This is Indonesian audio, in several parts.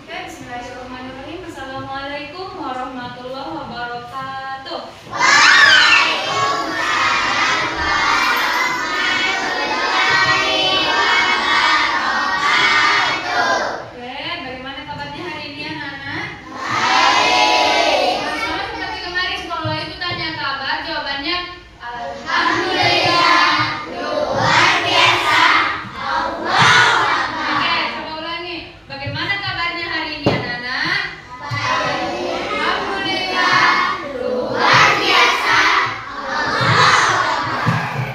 Oke, bismillahirrahmanirrahim. Assalamualaikum warahmatullahi wabarakatuh. Oke, bagaimana kabarnya hari ini anak-anak? Sama seperti kemarin, kalau itu tanya kabar, jawabannya Alhamdulillah. Luar biasa. Oke, coba ulangi. Bagaimana kabarnya hari ini anak-anak? Alhamdulillah. Luar biasa.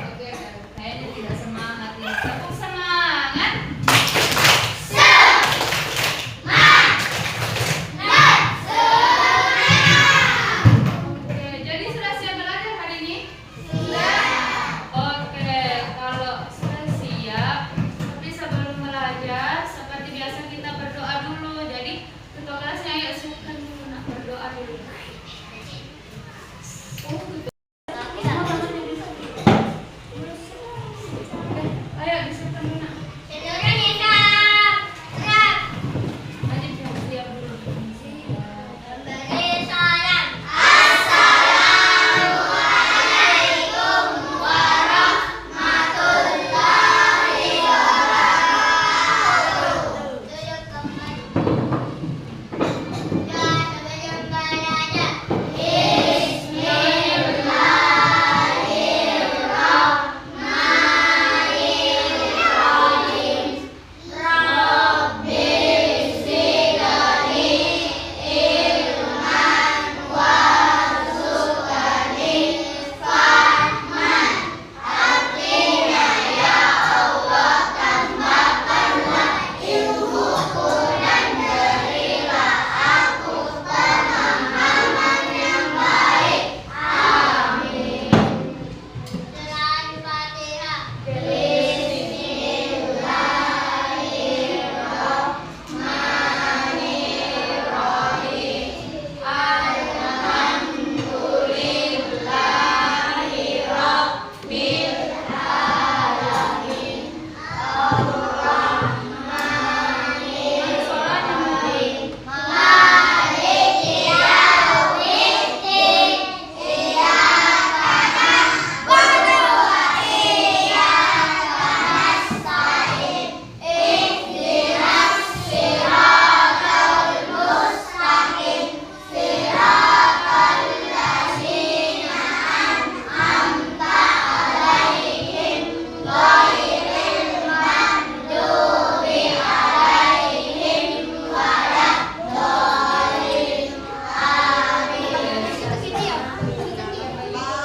Oke, kayaknya tidak semangat ini. Tepuk semangat. Oke, jadi sudah siap belajar hari ini? Oke, kalau sudah siap, tapi sebelum belajar, seperti biasa kita berdoa dulu. Jadi, ketua kelasnya ayo siapkan dulu, nak berdoa dulu. Oh, gitu. Ayo disiapkan dulu, nak. Ayo siap dulu.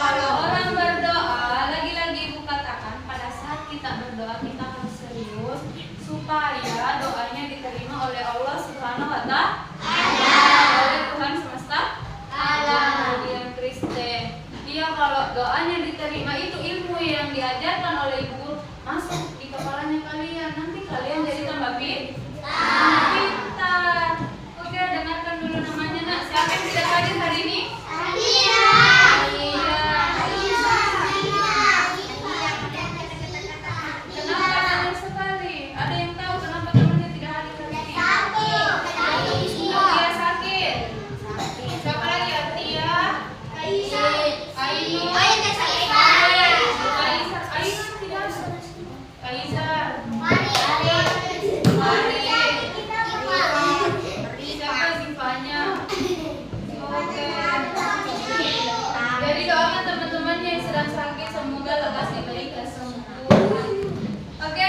Kalau orang berdoa, lagi-lagi ibu katakan pada saat kita berdoa kita harus serius supaya doanya diterima oleh Allah Subhanahu wa Ta'ala, oleh Tuhan semesta alam. Kemudian Kristen, dia kalau doanya diterima itu ilmu yang diajarkan oleh ibu masuk di kepalanya kalian. Nanti kalian jadi tambah pintar. Oke, dengarkan dulu namanya, nak. Siapa yang tidak hadir hari ini? Iya. Kenapa aneh sekali? Ada yang tahu kenapa temannya tidak hadir hari ini? Dia sakit. Siapa lagi? Atia, Ainun, Aisyah tidak ada. Aisyah, Mari, siapa Zifanya? Oke. Jadi doakan teman-temannya yang sedang sakit semoga lekas diberi kesembuhan. Oke,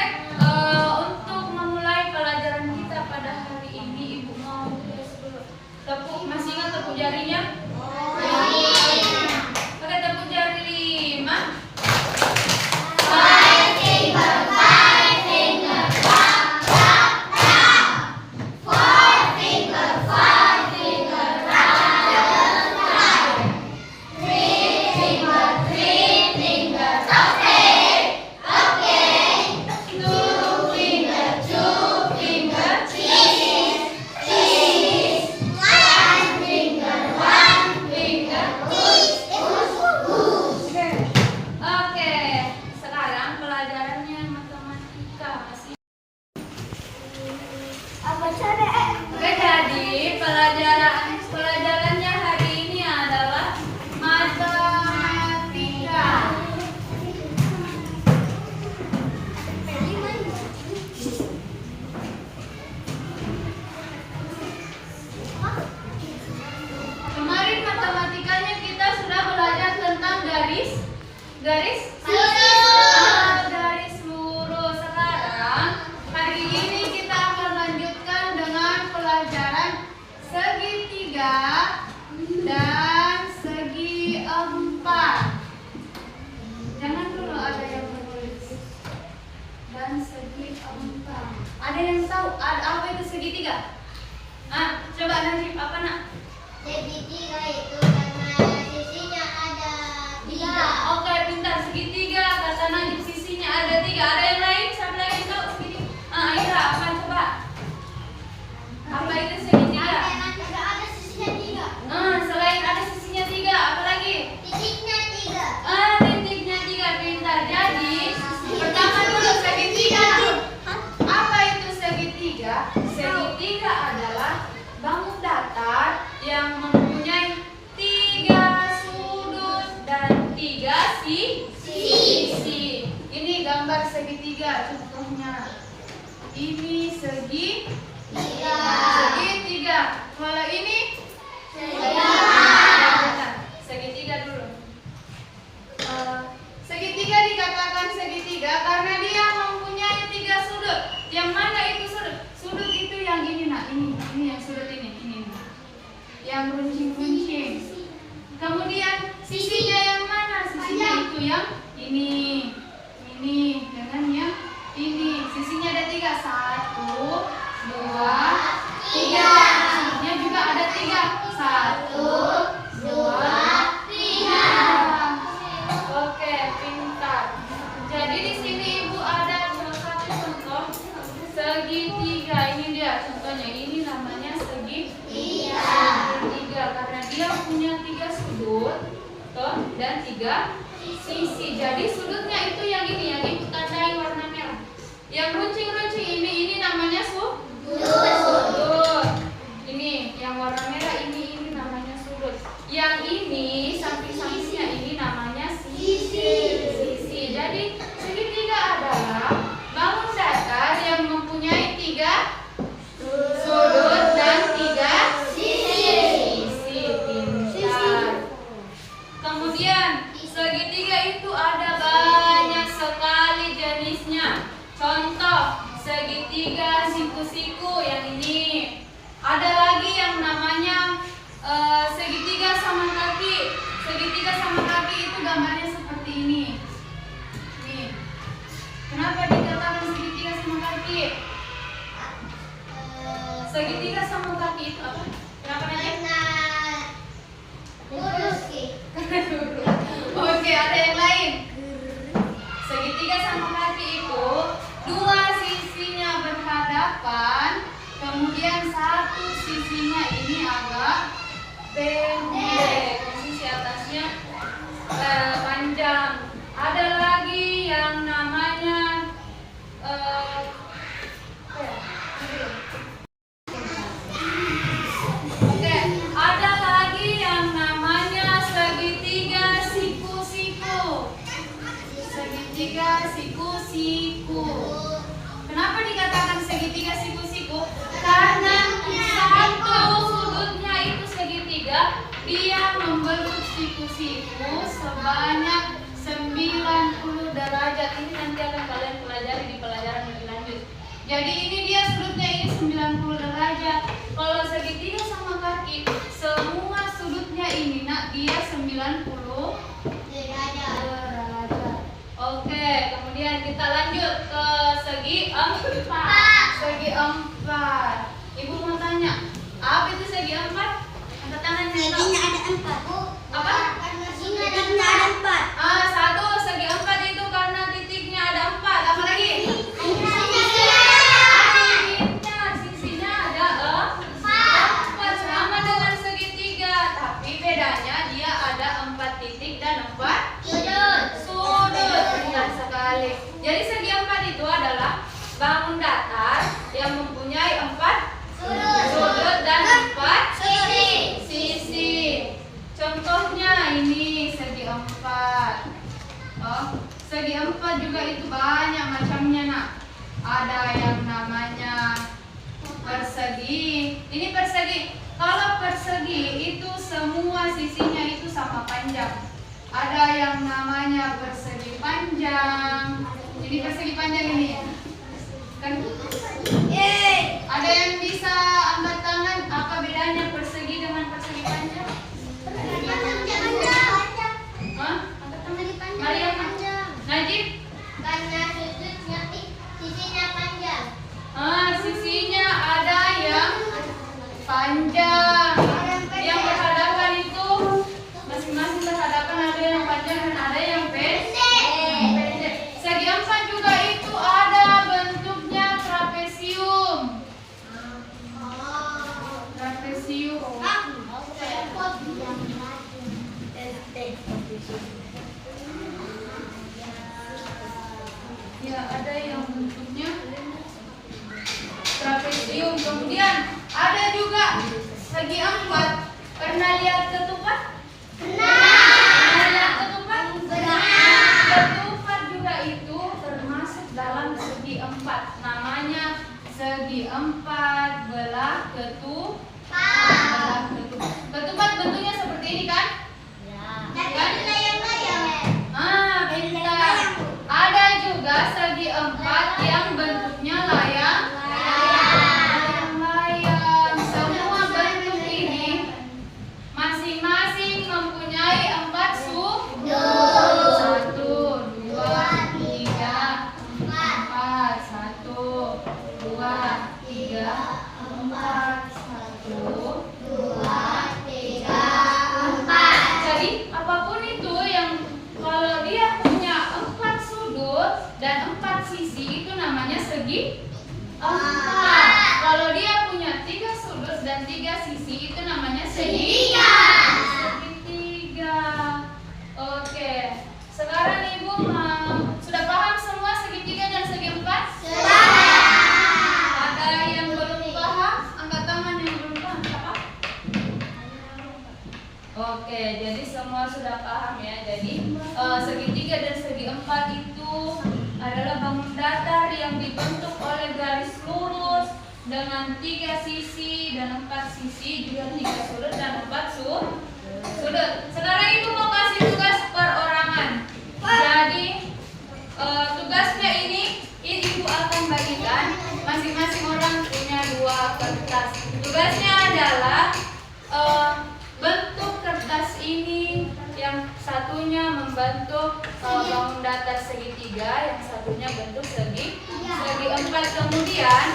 untuk memulai pelajaran kita pada hari ini, ibu mau tulis dulu. Tepuk, masih ingat tepuk jarinya? Oke, tepuk jari 5. One finger, garis garis lurus. Sekarang hari ini kita akan lanjutkan dengan pelajaran segitiga dan segi empat. Jangan dulu ada yang menulis. Dan segi empat. Ada yang tahu apa itu segitiga? Coba Najib, apa nak? Segitiga itu karena sisinya ada 3. Oke, pintar. Segitiga kata Najib sisinya ada 3. Ada yang lain? Siapa lagi yang tahu segitiga? Aira, apa coba? Apa itu segitiga? Ada sisinya 3. Selain ada sisinya 3, apa lagi? Titiknya 3. Titiknya 3, pintar. Jadi, pertama dulu segitiga. Apa itu segitiga? Segitiga adalah bangun datar yang mempunyai 3 sudut dan 3 sisi. Ini gambar segitiga contohnya. Ini segitiga. Kalau ini segitiga dulu. Segitiga dikatakan segitiga karena dia mempunyai 3 sudut. Yang mana itu sudut? Sudut itu yang ini nak, ini yang sudut ini. Yang runcing-runcing. Kemudian sisinya yang mana? Sisinya itu yang ini dengan yang ini. Sisinya ada 3. 1, 2, 3. Sisinya juga ada 3. 1, 2, 3. Oke, pintar. Jadi di sini Ibu ada salah satu contoh segitiga. Ini dia contohnya. Ini namanya segitiga karena dia punya 3 sudut dan 3 sisi. Jadi sudutnya itu yang ini, yang Ibu tandai warna merah. Yang runcing-runcing ini namanya sudut. Ini yang warna merah ini namanya sudut. Yang ini samping-sampingnya ini namanya sisi. Jadi segitiga adalah bangun datar yang mempunyai 3 sudut dan 3 sisi. Pintar. Kemudian segitiga itu ada banyak sekali jenisnya. Contoh segitiga siku-siku yang ini. Ada lagi yang namanya segitiga sama kaki. Segitiga sama kaki itu gambarnya seperti ini. Nih. Kenapa dikatakan segitiga sama kaki? Segitiga sama kaki itu apa? Kenapa nanya? Oke, ada yang lain. Segitiga sama kaki itu 2 sisinya berhadapan, kemudian 1 sisinya ini agak pendek, sisi atasnya panjang. Ada lagi yang namanya ada lagi yang namanya segitiga siku-siku. Segitiga siku-siku. Kenapa dikatakan segitiga siku-siku? Karena satu sudutnya itu segitiga, dia membentuk siku-siku sebanyak 90 derajat. Ini nanti akan kalian pelajari di pelajaran lebih lanjut. Jadi ini dia sudutnya ini 90 derajat. Kalau segitiga sama kaki, semua sudutnya ini nak dia 90 derajat. Oke, kemudian kita lanjut ke segi 4. Segi 4. Ibu mau tanya, apa itu segi 4? Angkat tangan. Seginya ada 4. Apa? Seginya ada 4. 1 segi 4 itu karena titiknya ada 4. Apa lagi? Sisinya ada 4. Sama dengan segitiga, tapi bedanya dia ada 4 titik dan 4 sudut. Benar sekali. Jadi segi 4 itu adalah bangun datar yang mempunyai 4 sudut dan 4 sisi. Contohnya ini segi 4. Segi 4 juga itu banyak macamnya nak. Ada yang namanya persegi. Ini persegi. Kalau persegi itu semua sisinya itu sama panjang. ada yang namanya persegi panjang. Ini persegi panjang ini kan? Ada yang bisa angkat tangan? Apa bedanya persegi dengan persegi panjang? Hah? Maria, Najib? Karena sudutnya sisinya panjang. Sisinya ada yang panjang. Yang berhadapan itu masing-masing berhadapan, ada yang panjang dan ada yang pendek. Segi empat juga itu ada bentuknya trapesium. Trapesium. Ya, ada yang bentuknya trapesium. Kemudian ada juga segi empat. Pernah lihat ketupat? Pernah lihat ketupat? Ketupat juga itu termasuk dalam segi empat. Namanya segi empat belah ketupat. Ketupat bentuknya seperti ini kan? Pintar. Ada juga segi empat yang bentuknya layang. Semua bentuk ini masing-masing mempunyai 4 sudut. 1, 2, 3, 4. 1, 2, 3, 4. 1, 2, 3, 4. Jadi apapun itu yang kalau dia punya 4 sudut dan 4 sisi itu namanya segi empat. Kalau dia punya 3 sudut dan 3 sisi itu namanya segitiga. Oke. Sekarang Ibu sudah paham semua segitiga dan segi empat? Ada yang belum paham? Angkat tangan yang belum paham. Siapa? Oke, jadi semua sudah paham ya. Jadi segitiga dan segi empat itu adalah bangun datar yang dibentuk oleh garis lurus dengan 3 sisi dan 4 sisi, juga 3 sudut dan 4 sudut. Sekarang Ibu mau kasih tugas perorangan. Jadi tugasnya ini Ibu akan bagikan, masing-masing orang punya 2 kertas. Tugasnya adalah bentuk kertas ini, yang satunya membentuk bangun datar segitiga, yang satunya bentuk segi empat. Kemudian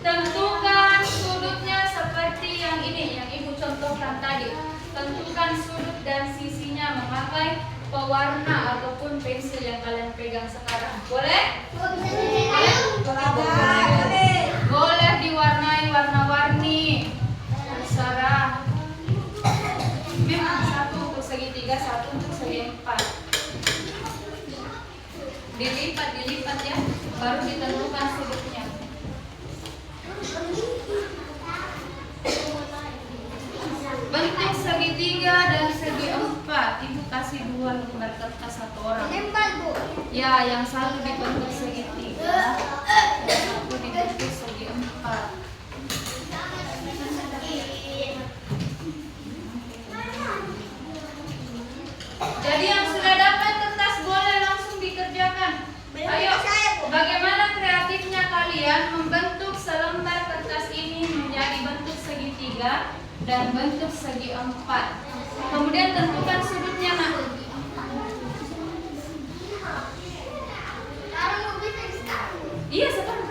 tentukan sudutnya seperti yang ini, yang Ibu contohkan tadi. Tentukan sudut dan sisinya memakai pewarna ataupun pensil yang kalian pegang sekarang. Boleh? Boleh diwarnai warna-warni. Terserah. Memang 1 untuk segitiga, 1 untuk segi empat. Dilipat ya, baru ditentukan sudutnya. Bentuk segitiga dan segi empat, Ibu kasih 2 lembar kertas 1 orang. Ya, yang satu dibentuk segitiga, yang satu dibentuk segi empat. Jadi yang sudah dapat kertas boleh langsung dikerjakan. Ayo, bagaimana kreatifnya kalian membentuk selembar kertas ini menjadi bentuk segitiga dan bentuk segi empat. Kemudian tentukan sudutnya, Nak. Iya, sekarang.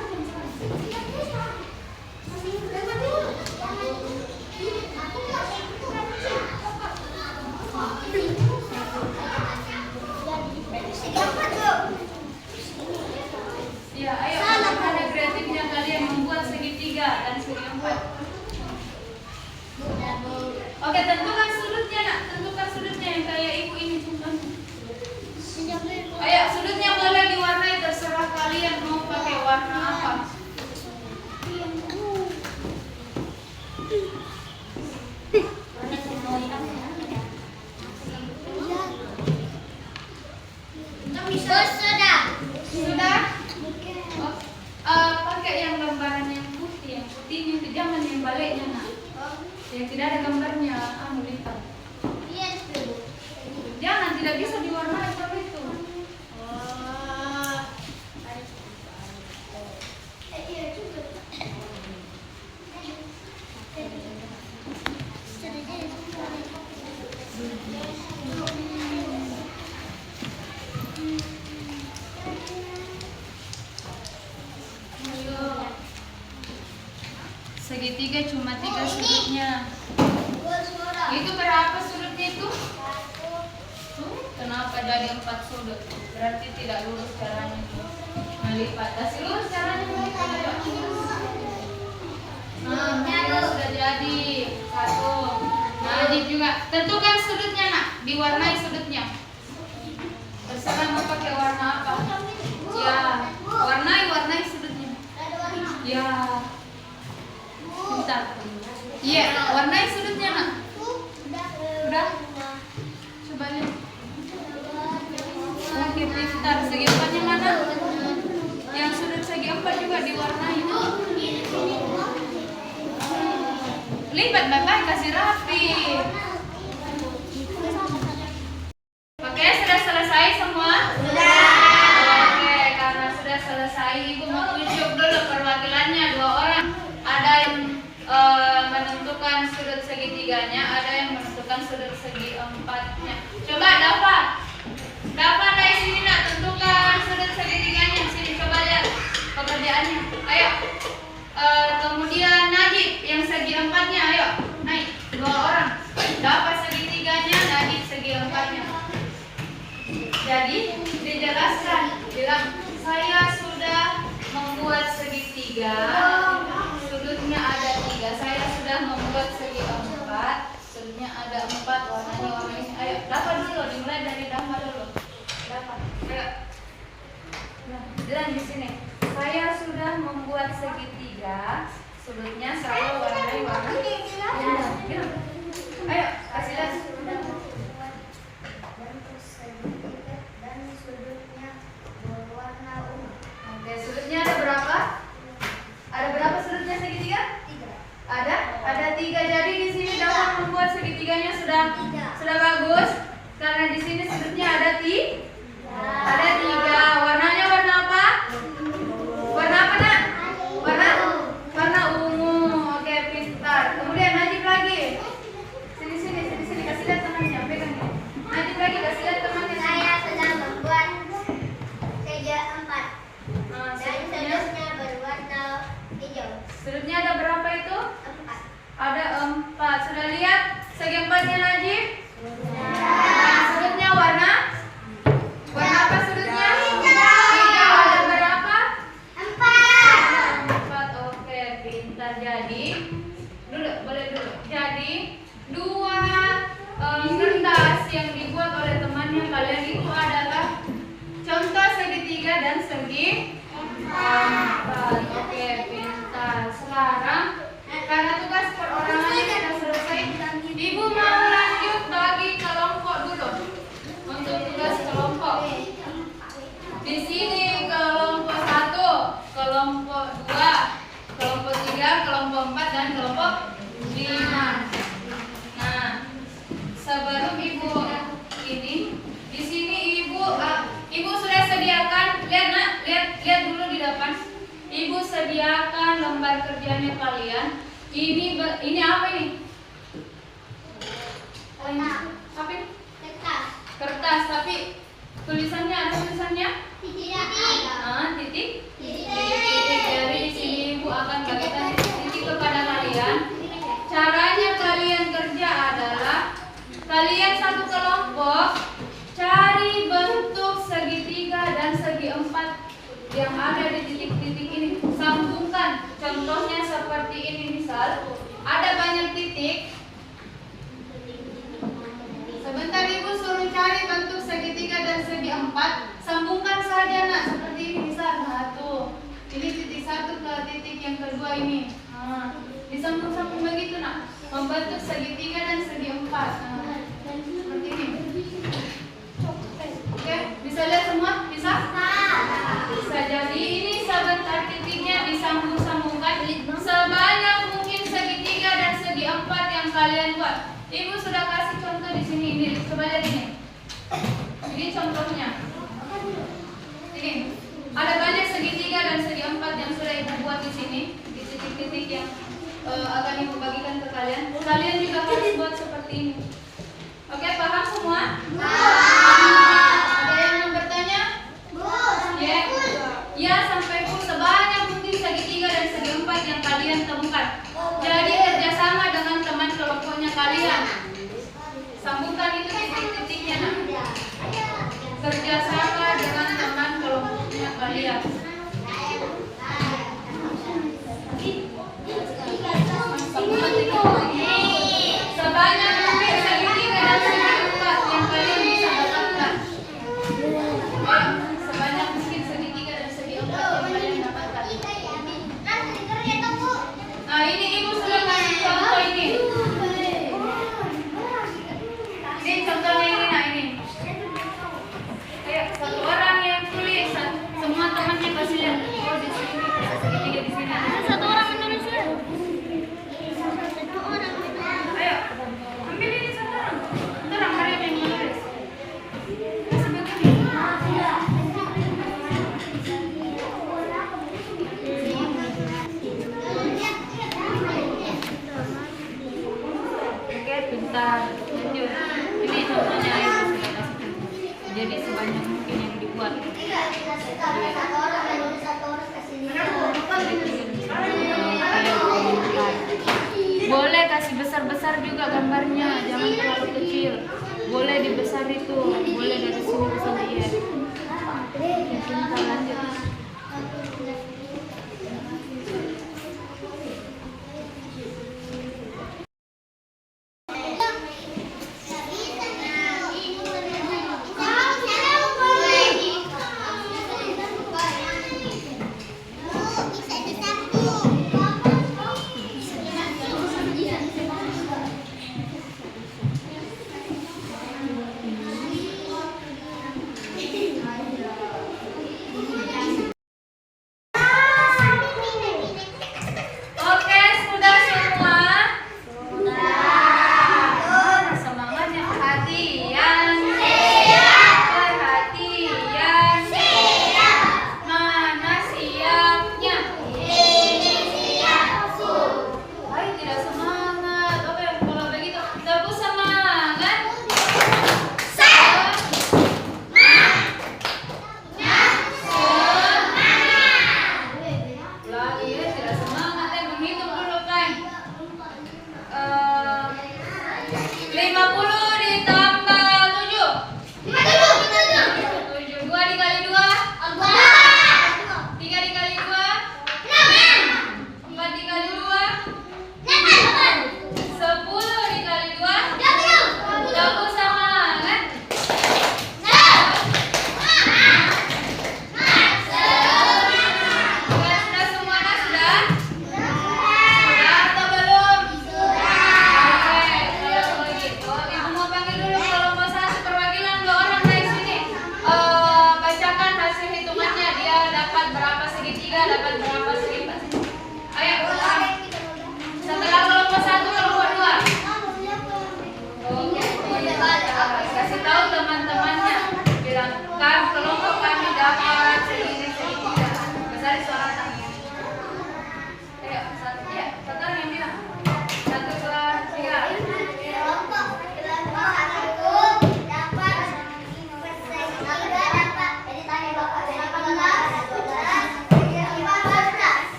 Ya, ayo, bagaimana kreatifnya kalian membuat segitiga dan segi empat? Oke, tentukan sudutnya, Nak. Tentukan sudutnya yang kayak Ibu ini contohnya. Ayo, sudutnya boleh diwarnai, terserah kalian mau pakai warna apa. Sudah? Pakai yang gambaran yang putih, itu jangan yang baliknya, Nak. Yang tidak ada gambarnya, lipat. Jangan tidak bisa diwarnai kalau itu. Segitiga cuma 3 sudutnya. Itu berapa sudutnya itu? Kenapa jadi 4 sudut? Berarti tidak lurus caranya melipat. Kasih lurus caranya melipat. Nah, sudah jadi 1. Nah, ini juga. Tentukan sudutnya nak. Diwarnai sudutnya. Terserah mau pakai warna apa. Ya, warnai sudutnya. Ya. Bentar. Iya, warnai sudutnya nak. Udah. Coba lihat. Oke, pintar. Segi 4-nya mana? Yang sudut segi 4 juga diwarnai. Lipat baik-baik, kasih rapi. Oke, sudah selesai semua? Sudah. Oke, karena sudah selesai, Ibu mau tunjuk dulu perwakilannya 2 orang. Ada yang menentukan sudut segitiganya, ada yang menentukan sudut segi 4-nya. Coba dapat dari sini nak, tentukan sudut segitiganya. Sini coba lihat pekerjaannya. Ayo. Kemudian Najib yang segi 4-nya, ayo naik 2 orang. Dapat segitiganya, Najib segi 4-nya. Jadi dijelaskan, bilang saya sudah membuat segitiga. Sudutnya ada 3. Saya sudah membuat segi 4. Sudutnya ada 4. Warnanya warna ini. Ayo, dapat dulu. Dimulai dari dapat dulu. Dapat. Ayo. Nah, bilang di sini. Saya sudah membuat segitiga. Sudutnya saya warnai warna. Bilang. Ayo, kasih lihat. Dan sudutnya berwarna ungu. Oke, sudutnya ada berapa? Ada berapa sudutnya segitiga? 3. Ada 3. Jadi di sini dapat membuat segitiganya sudah bagus. Karena di sini sudutnya ada 3. Warnanya warna apa? Warna apa nak? Warna ungu. Oke, pintar. Kemudian Najib lagi. Sini kasih lihat temannya. Pegang ya. Najib lagi kasih lihat temannya. Saya sudah membuat segi 4. Dan sudutnya berwarna hijau. Sudutnya ada berapa itu? 4. Ada 4. Sudah lihat segi 4-nya Najib? Nah, sudutnya warna apa sudutnya? Hijau. Ada berapa? 4. Oke, pintar. Jadi boleh dulu. Jadi 2 kertas yang dibuat oleh temannya kalian itu adalah contoh segitiga dan segi 4. Oke, pintar. Sekarang karena tugas perorangannya sudah selesai, Ibu mau lanjut bagi kelompok dulu. Untuk tugas kelompok. Di sini kelompok 1, kelompok 2, kelompok 3, kelompok 4 dan kelompok 5. Nah, sebelum Ibu ini, di sini Ibu sudah sediakan, lihat nak, lihat dulu di depan. Ibu sediakan lembar kerjanya kalian. Ini apa ini? Apa ini? Kertas, tapi tulisannya ada tulisannya? Titik. Dari sini Ibu akan bagikan titik kepada kalian. Caranya kalian kerja adalah kalian satu kelompok cari bentuk segitiga dan segi 4 yang ada di titik-titik ini, sambungkan. Contohnya seperti ini, misal ada banyak titik. Sebentar Ibu suruh cari bentuk segitiga dan segi 4, sambungkan saja nak, seperti ini misal 1. Ini titik 1 ke titik yang kedua ini. Disambung-sambung begitu nak, membentuk segitiga dan segi 4. Seperti ini. Oke, bisa lihat semua? Bisa? Bisa. Jadi ini sebentar titiknya disambung-sambungkan sebanyak mungkin segitiga dan segi 4 yang kalian buat. Ibu sudah kasih contoh di sini. Ini coba lihat ini. Ini contohnya. Ini ada banyak segitiga dan segi empat yang sudah ibu buat di sini, di titik-titik yang akan ibu bagikan ke kalian. Kalian juga harus buat seperti ini. Oke, paham semua? Ada yang mau bertanya? Ya, ya sampai bu sebanyak mungkin segitiga dan segi empat yang kalian temukan. Jadi kerjasama dengan teman kelompoknya kalian. Sambungkan itu titik-titiknya nak. Kerjasama dengan teman kelompoknya kalian. Sebanyak mungkin segitiga dan segi empat yang kalian bisa dapatkan. Sebanyak mungkin segitiga dan segi empat yang kalian dapatkan. Nah ini ibu sudah kasih contoh ini. Ini contohnya ini, nah ini. Kayak satu orang yang tulis, semua temannya kasih lihat. Oh di sini, segitiga di sini. Satu orang menulis ya. Ayo, ambil ini satu orang. Terang Maria yang menulis. Kasih begini. Oke, pintar. Lanjut. Ini contohnya ayo sudah kasih. Jadi sebanyak mungkin yang dibuat. Boleh kasih besar-besar juga gambarnya, jangan terlalu kecil. Boleh dibesar itu, boleh dari sini bisa lihat. Kita lanjut. Oke, sudah semua? Semangatnya perhatian. Perhatian. Mana siapnya? Hai, tidak semangat. Oke, kalau begitu tepuk semangat. Lagi ya, tidak semangat ya, menghitung dulu kan. 50 ditambah 7. 7. 2 dikali 2. 3 dikali 2. 4 dikali 2. 10 dikali 2. Tepuk semangat. Sudah semuanya sudah? Sudah atau belum? Oke, kalau begitu ibu mau panggil dulu kelompok 1 perwakilan 2 orang dari sini. Bacakan hasil hitungannya, dia dapat berapa segitiga, dapat berapa segi empat. Ayo, setelah kelompok 1 kelompok 2. Oke, kasih tahu teman-temannya, bilang kelompok kami dapat segini segitiga. Besar suara tangan. Ayo, satu orang yang bilang. 1, 2, 3.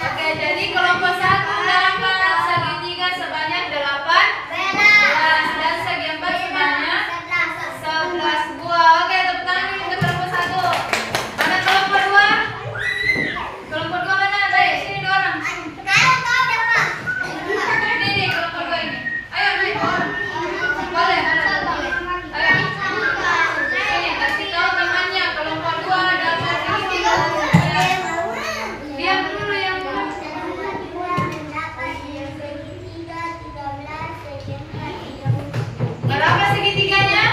Oke, jadi kelompok 1 dapat segitiga sebanyak 8 dan segi 4 sebanyak 11 buah. Oke, tepuk tangan dulu untuk kelompok 1. Mana kelompok 2? Kelompok 2 mana? Baik, sini 2 orang. Ini nih kelompok 2 ini. Ayo naik. Boleh. Ayo. Sini kasih tahu temannya kelompok 2 dapat segitiga. Diam dulu yang berapa segitiganya?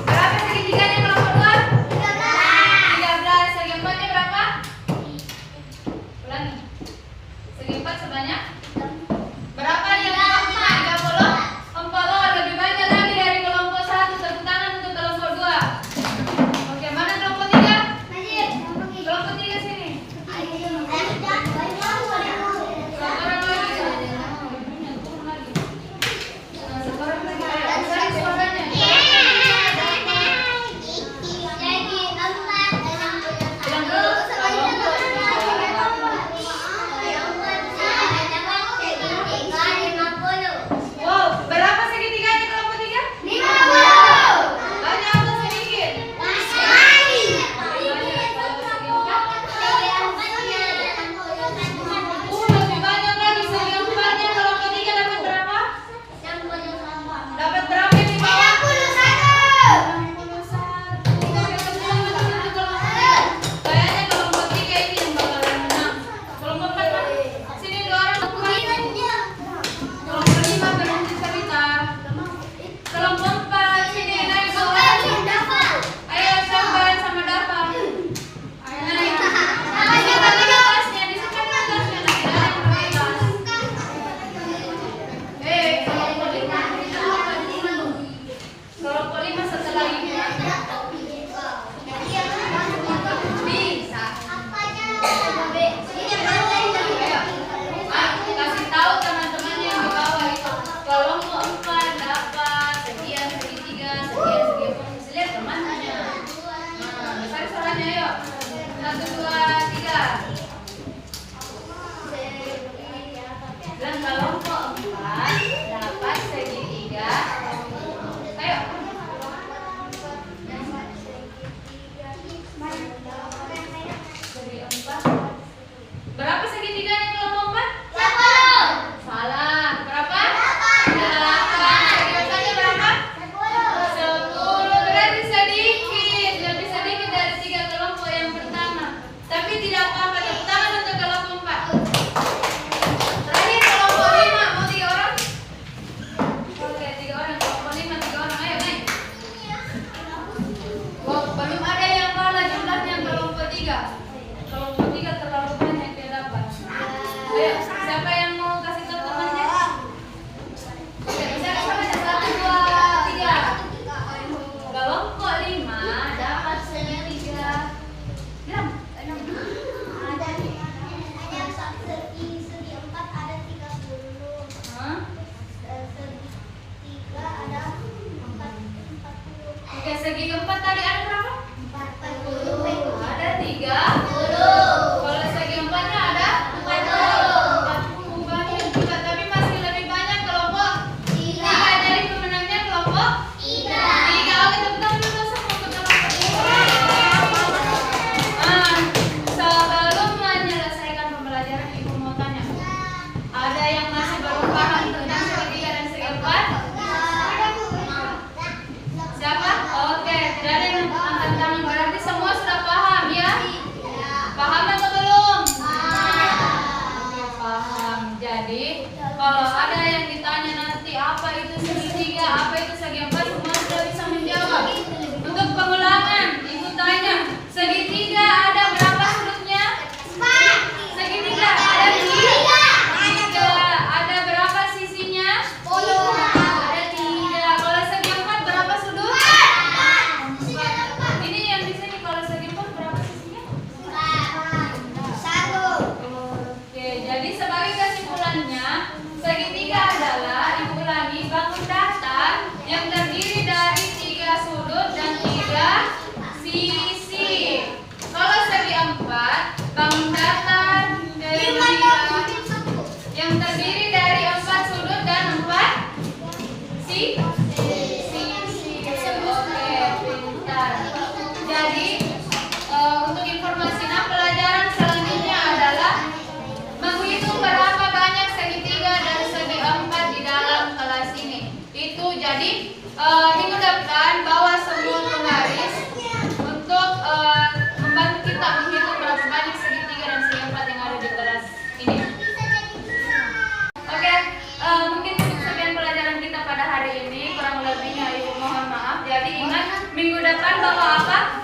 Berapa segitiganya kelompok 2? 13. Segi 4-nya berapa? Ulangi. Segi 4 sebanyak? Berapa yang kelompok 3? 30? 40. Lebih banyak lagi dari kelompok 1. Tepuk tangan untuk segi keempat tadi ada berapa? 40. Ada 30. Kalau segi empatnya ada 40. Banyak juga, tapi masih lebih banyak kelompok 3. Jadi pemenangnya kelompok 3. Oke, tepuk tangan dulu semua untuk kelompok 3. Sebelum menyelesaikan pembelajaran, Ibu mau tanya. Ada yang masih belum paham tentang segi 3 dan segi 4? Siapa? Oke, tidak ada yang angkat tangan. Berarti semua sudah paham ya? Paham atau belum? Oke, paham. Jadi, kalau ada yang ditanya nanti apa itu segi 3, apa itu segi 4, semua sudah bisa menjawab. Untuk pengulangan, Ibu tanya, segi 3 ada berapa sudutnya? Segi 3 ada 3. Ada berapa sisinya? Ada 3. Kalau segi 4 berapa sudut? Ini yang di sini kalau segi 4 berapa sisinya? Oke, jadi sebagai kesimpulannya, segi 3 adalah, Ibu ulangi, bangun datar yang terdiri dari 3 sudut dan 3 sisi. Kalau segi 4, bangun datar yang terdiri dari 4 sudut dan 4 sisi. Oke, pintar. Jadi untuk informasinya, pelajaran selanjutnya adalah menghitung berapa banyak segi 3 dan segi 4 di dalam kelas ini. Itu jadi minggu depan bawa semua penggaris untuk membantu kita menghitung berapa banyak segi 3 dan segi 4 yang ada di kelas ini. Oke, mungkin cukup sekian pelajaran kita pada hari ini. Kurang lebihnya Ibu mohon maaf. Jadi ingat, minggu depan bawa apa?